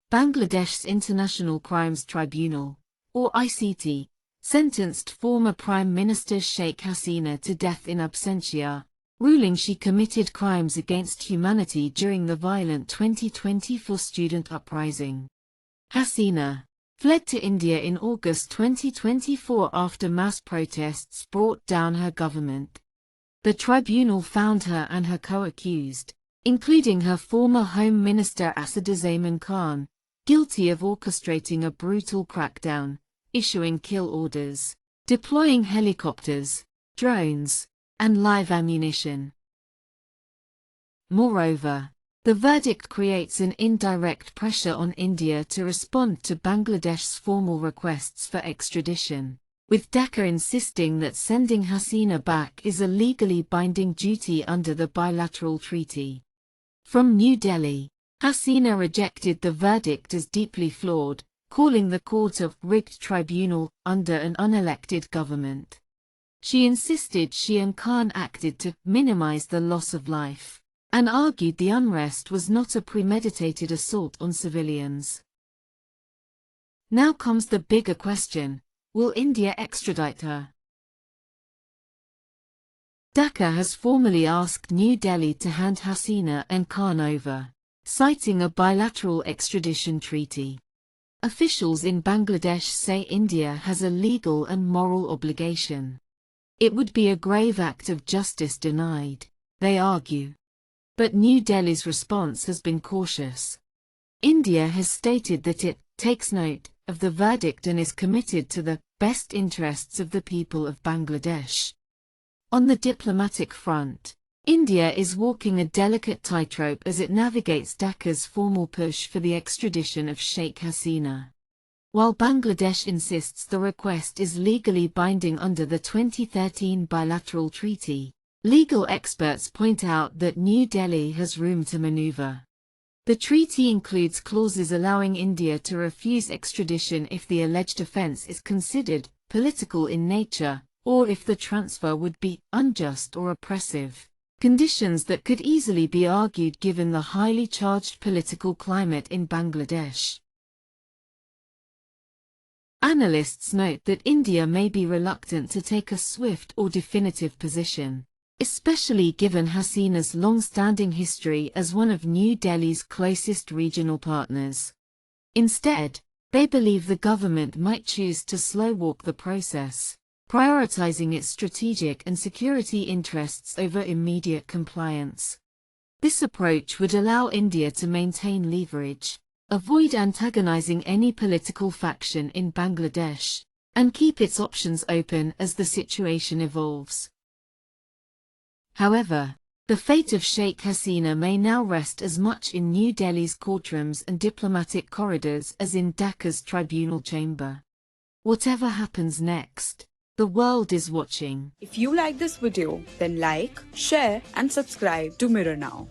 Bangladesh's International Crimes Tribunal, or ICT, sentenced former Prime Minister Sheikh Hasina to death in absentia, ruling she committed crimes against humanity during the violent 2024 student uprising. Hasina fled to India in August 2024 after mass protests brought down her government. The tribunal found her and her co-accused, including her former Home Minister Asaduzzaman Khan, guilty of orchestrating a brutal crackdown, issuing kill orders, deploying helicopters, drones, and live ammunition. Moreover, the verdict creates an indirect pressure on India to respond to Bangladesh's formal requests for extradition, with Dhaka insisting that sending Hasina back is a legally binding duty under the bilateral treaty. From New Delhi, Hasina rejected the verdict as deeply flawed, calling the court a rigged tribunal under an unelected government. She insisted she and Khan acted to minimize the loss of life, and argued the unrest was not a premeditated assault on civilians. Now comes the bigger question: will India extradite her? Dhaka has formally asked New Delhi to hand Hasina and Khan over, citing a bilateral extradition treaty. Officials in Bangladesh say India has a legal and moral obligation. It would be a grave act of justice denied, they argue. But New Delhi's response has been cautious. India has stated that it takes note of the verdict and is committed to the best interests of the people of Bangladesh. On the diplomatic front, India is walking a delicate tightrope as it navigates Dhaka's formal push for the extradition of Sheikh Hasina. While Bangladesh insists the request is legally binding under the 2013 bilateral treaty, legal experts point out that New Delhi has room to maneuver. The treaty includes clauses allowing India to refuse extradition if the alleged offense is considered political in nature, or if the transfer would be unjust or oppressive. Conditions that could easily be argued given the highly charged political climate in Bangladesh. Analysts note that India may be reluctant to take a swift or definitive position, especially given Hasina's long-standing history as one of New Delhi's closest regional partners. Instead, they believe the government might choose to slow-walk the process, prioritizing its strategic and security interests over immediate compliance. This approach would allow India to maintain leverage, avoid antagonizing any political faction in Bangladesh, and keep its options open as the situation evolves. However, the fate of Sheikh Hasina may now rest as much in New Delhi's courtrooms and diplomatic corridors as in Dhaka's tribunal chamber. Whatever happens next, the world is watching. If you like this video, then like, share and subscribe to Mirror Now.